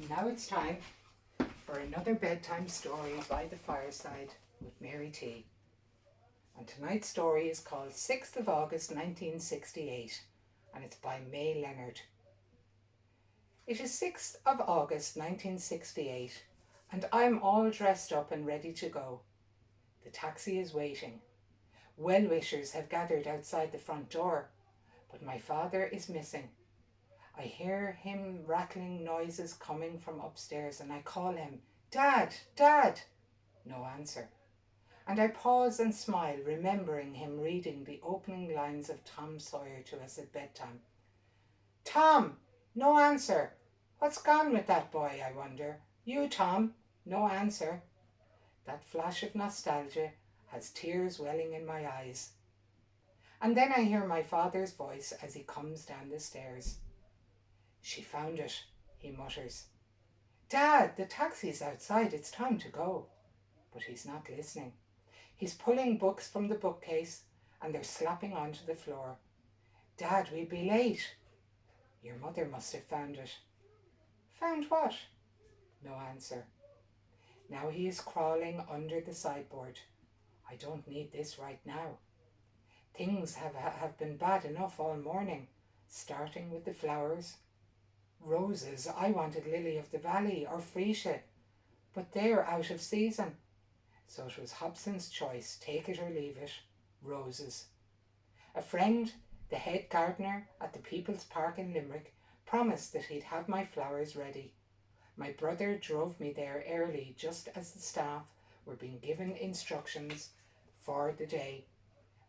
And now it's time for another bedtime story by the fireside with Mary T. And tonight's story is called 6th of August 1968 and it's by Mae Leonard. It is 6th of August 1968 and I'm all dressed up and ready to go. The taxi is waiting. Well-wishers have gathered outside the front door, but my father is missing. I hear him rattling noises coming from upstairs and I call him, "Dad, Dad!" No answer. And I pause and smile, remembering him reading the opening lines of Tom Sawyer to us at bedtime. "Tom!" No answer. What's gone with that boy, I wonder? "You, Tom!" No answer. That flash of nostalgia has tears welling in my eyes. And then I hear my father's voice as he comes down the stairs. "She found it," he mutters. "Dad, the taxi's outside, it's time to go." But he's not listening. He's pulling books from the bookcase and they're slapping onto the floor. "Dad, we'll be late." "Your mother must have found it." "Found what?" No answer. Now he is crawling under the sideboard. I don't need this right now. Things have been bad enough all morning, starting with the flowers. Roses, I wanted lily of the valley or freesia, but they're out of season. So it was Hobson's choice, take it or leave it, roses. A friend, the head gardener at the People's Park in Limerick, promised that he'd have my flowers ready. My brother drove me there early just as the staff were being given instructions for the day.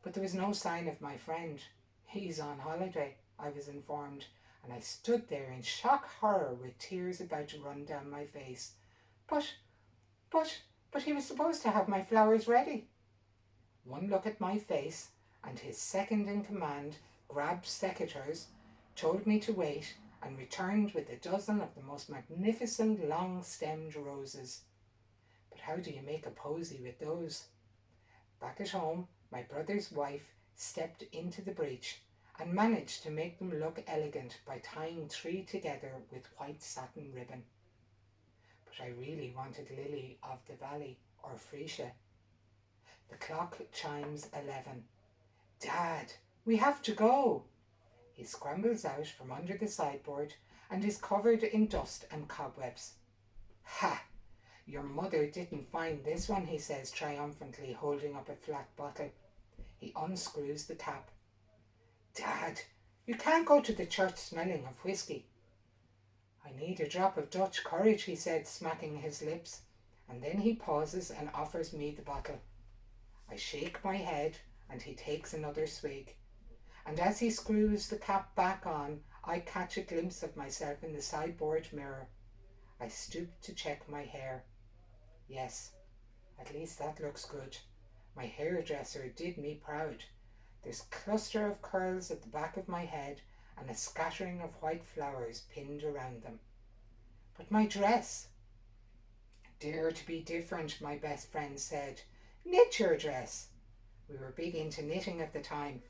But there was no sign of my friend. He's on holiday, I was informed, and I stood there in shock horror with tears about to run down my face. But he was supposed to have my flowers ready. One look at my face, and his second in command grabbed secateurs, told me to wait, and returned with a dozen of the most magnificent long-stemmed roses. But how do you make a posy with those? Back at home, my brother's wife stepped into the breach and managed to make them look elegant by tying 3 together with white satin ribbon. But I really wanted lily of the valley or freesia. The clock chimes 11. "Dad, we have to go." He scrambles out from under the sideboard and is covered in dust and cobwebs. "Ha! Your mother didn't find this one," he says triumphantly, holding up a flat bottle. He unscrews the cap. "Dad, you can't go to the church smelling of whiskey." "I need a drop of Dutch courage," he said, smacking his lips, and then he pauses and offers me the bottle. I shake my head and he takes another swig. And as he screws the cap back on, I catch a glimpse of myself in the sideboard mirror. I stoop to check my hair. Yes, at least that looks good. My hairdresser did me proud. There's a cluster of curls at the back of my head and a scattering of white flowers pinned around them. But my dress. "Dare to be different," my best friend said. "Knit your dress." We were big into knitting at the time.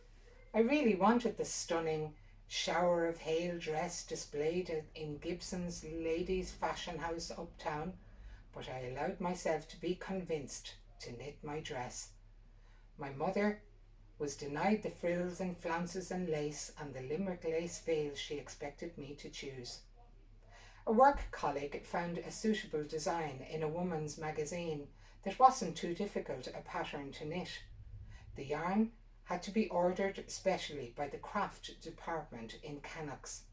I really wanted the stunning shower of hail dress displayed in Gibson's Ladies' Fashion House uptown, but I allowed myself to be convinced to knit my dress. My mother was denied the frills and flounces and lace and the Limerick lace veil she expected me to choose. A work colleague found a suitable design in a woman's magazine that wasn't too difficult a pattern to knit. The yarn had to be ordered specially by the craft department in Cannock's.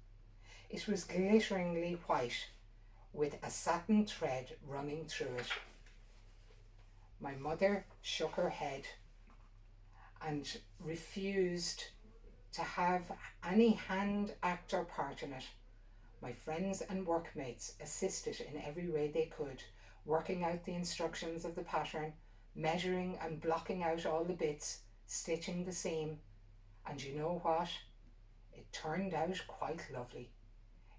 It was glitteringly white with a satin thread running through it. My mother shook her head and refused to have any hand, act or part in it. My friends and workmates assisted in every way they could, working out the instructions of the pattern, measuring and blocking out all the bits, stitching the seam. And you know what? It turned out quite lovely.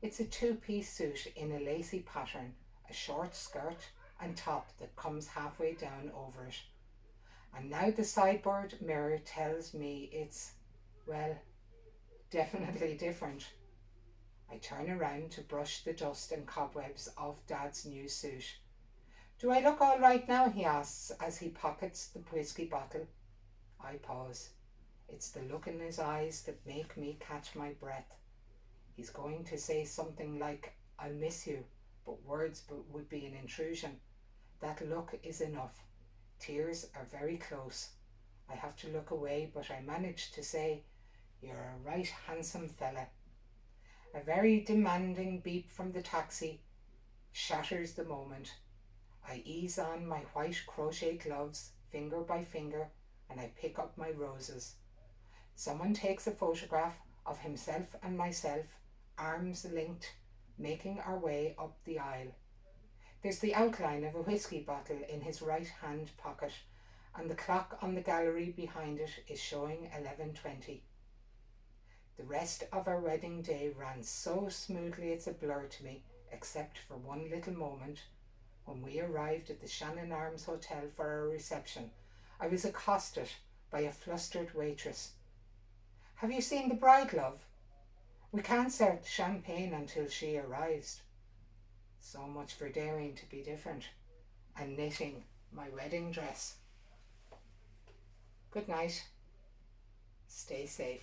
It's a 2-piece suit in a lacy pattern, a short skirt and top that comes halfway down over it. And now the sideboard mirror tells me it's, well, definitely different. I turn around to brush the dust and cobwebs off Dad's new suit. Do I look all right now? He asks as he pockets the whiskey bottle. I pause. It's the look in his eyes that make me catch my breath. He's going to say something like, I'll miss you, but words would be an intrusion. That look is enough. Tears are very close. I have to look away, but I manage to say, you're a right handsome fella. A very demanding beep from the taxi shatters the moment. I ease on my white crochet gloves, finger by finger, and I pick up my roses. Someone takes a photograph of himself and myself, arms linked, making our way up the aisle. There's the outline of a whiskey bottle in his right hand pocket, and the clock on the gallery behind it is showing 11:20. The rest of our wedding day ran so smoothly it's a blur to me, except for one little moment. When we arrived at the Shannon Arms Hotel for our reception, I was accosted by a flustered waitress. Have you seen the bride, love? We can't serve champagne until she arrives. So much for daring to be different and knitting my wedding dress. Good night. Stay safe.